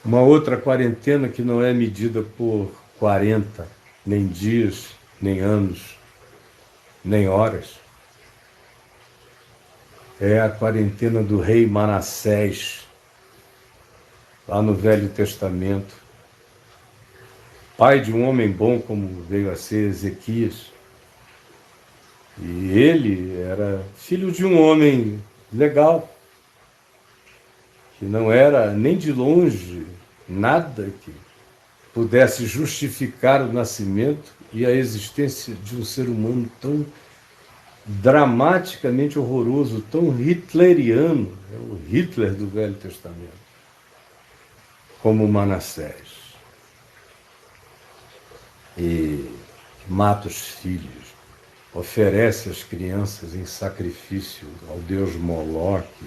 Uma outra quarentena que não é medida por 40, nem dias, nem anos, nem horas, é a quarentena do rei Manassés, lá no Velho Testamento, pai de um homem bom como veio a ser Ezequias. E ele era filho de um homem legal, que não era nem de longe nada que pudesse justificar o nascimento e a existência de um ser humano tão dramaticamente horroroso, tão hitleriano, é o Hitler do Velho Testamento, como Manassés. E mata os filhos, oferece as crianças em sacrifício ao deus Moloque,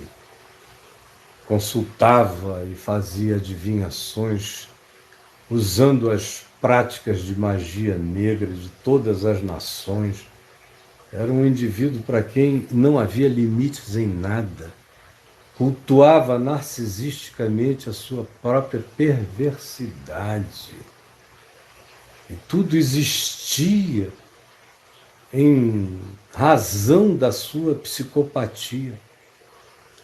consultava e fazia adivinhações usando as práticas de magia negra de todas as nações. Era um indivíduo para quem não havia limites em nada. Cultuava narcisisticamente a sua própria perversidade. E tudo existia em razão da sua psicopatia,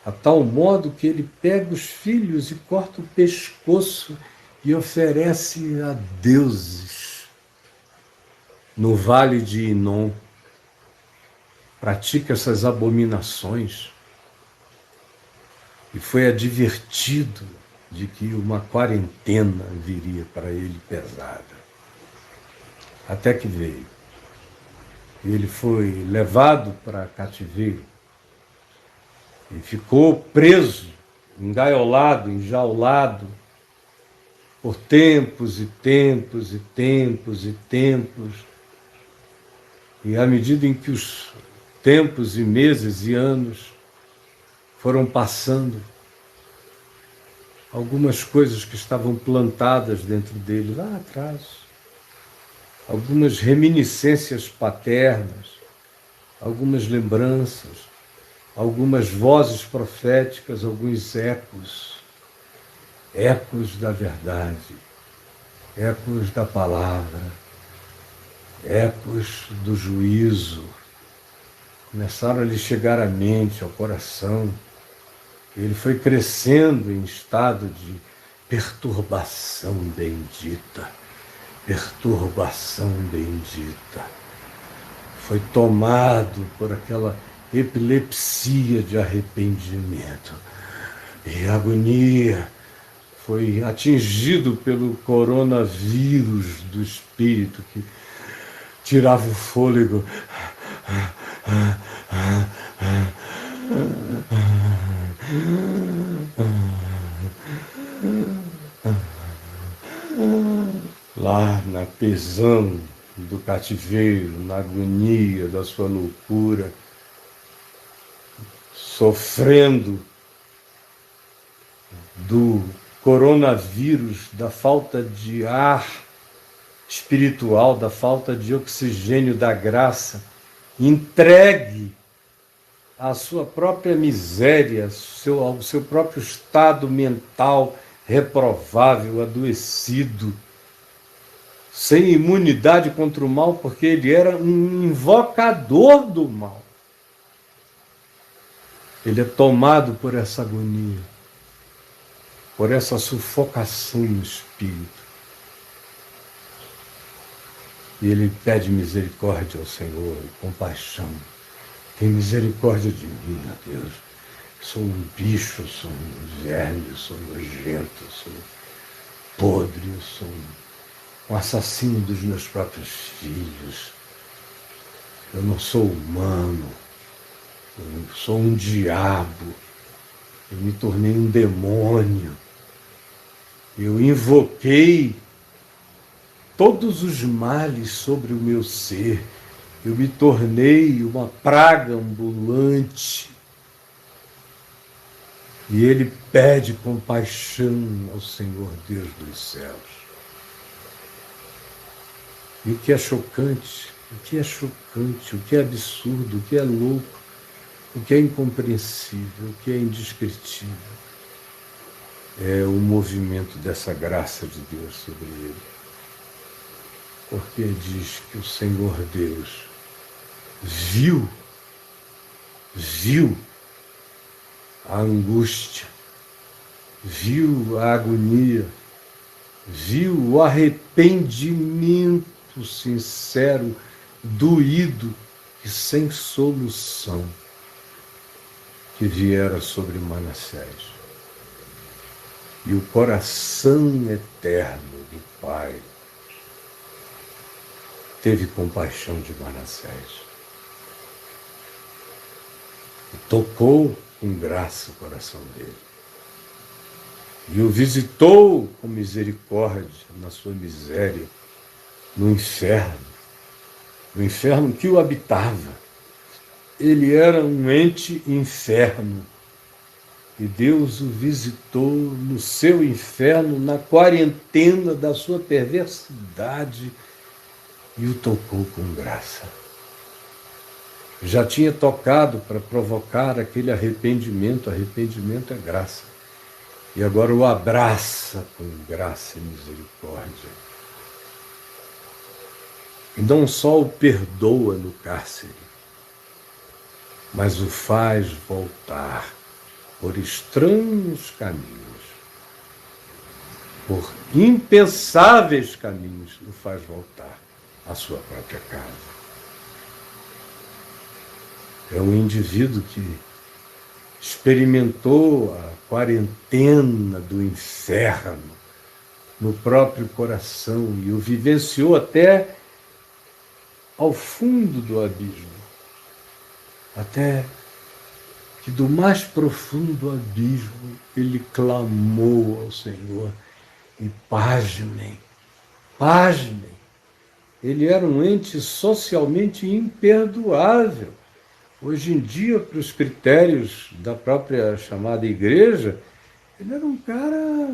a tal modo que ele pega os filhos e corta o pescoço e oferece a deuses no vale de Inom. Pratica essas abominações e foi advertido de que uma quarentena viria para ele pesada. Até que veio. Ele foi levado para cativeiro e ficou preso, engaiolado, enjaulado, por tempos e tempos e tempos e tempos. E à medida em que os tempos e meses e anos foram passando, algumas coisas que estavam plantadas dentro dele lá atrás, algumas reminiscências paternas, algumas lembranças, algumas vozes proféticas, alguns ecos, ecos da verdade, ecos da palavra, ecos do juízo, começaram a lhe chegar à mente, ao coração. Ele foi crescendo em estado de perturbação bendita, perturbação bendita. Foi tomado por aquela epilepsia de arrependimento e agonia. Foi atingido pelo coronavírus do espírito que tirava o fôlego. Lá na prisão do cativeiro, na agonia da sua loucura, sofrendo do coronavírus, da falta de ar espiritual, da falta de oxigênio da graça, entregue à sua própria miséria, ao seu próprio estado mental reprovável, adoecido, sem imunidade contra o mal, porque ele era um invocador do mal. Ele é tomado por essa agonia, por essa sufocação no espírito. E ele pede misericórdia ao Senhor, compaixão. Tem misericórdia de mim, ó Deus. Sou um bicho, sou um verme, sou nojento, sou podre, sou um assassino dos meus próprios filhos. Eu não sou humano, eu sou um diabo. Eu me tornei um demônio. Eu invoquei todos os males sobre o meu ser. Eu me tornei uma praga ambulante. E ele pede compaixão ao Senhor Deus dos céus. E o que é chocante, o que é absurdo, o que é louco, o que é incompreensível, o que é indescritível, é o movimento dessa graça de Deus sobre ele. Porque diz que o Senhor Deus viu a angústia, viu a agonia, viu o arrependimento sincero, doído e sem solução que viera sobre Manassés. E o coração eterno do Pai teve compaixão de Manassés. E tocou com graça o coração dele. E o visitou com misericórdia na sua miséria, no inferno que o habitava. Ele era um ente inferno. E Deus o visitou no seu inferno, na quarentena da sua perversidade, e o tocou com graça. Já tinha tocado para provocar aquele arrependimento é graça. E agora o abraça com graça e misericórdia. E não só o perdoa no cárcere, mas o faz voltar por estranhos caminhos, por impensáveis caminhos, o faz voltar à sua própria casa. É um indivíduo que experimentou a quarentena do inferno no próprio coração e o vivenciou até ao fundo do abismo, até que do mais profundo abismo ele clamou ao Senhor e pasmem, ele era um ente socialmente imperdoável. Hoje em dia, para os critérios da própria chamada igreja, ele era um cara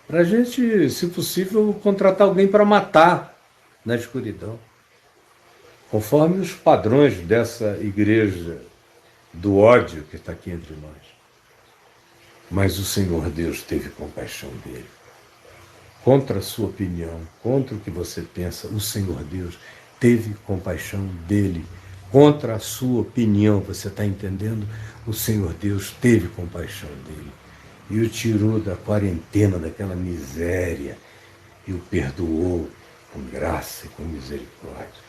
para a gente, se possível, contratar alguém para matar na escuridão. Conforme os padrões dessa igreja do ódio que está aqui entre nós. Mas o Senhor Deus teve compaixão dele. Contra a sua opinião, contra o que você pensa, o Senhor Deus teve compaixão dele. Contra a sua opinião, você está entendendo? O Senhor Deus teve compaixão dele. E o tirou da quarentena, daquela miséria, e o perdoou com graça e com misericórdia.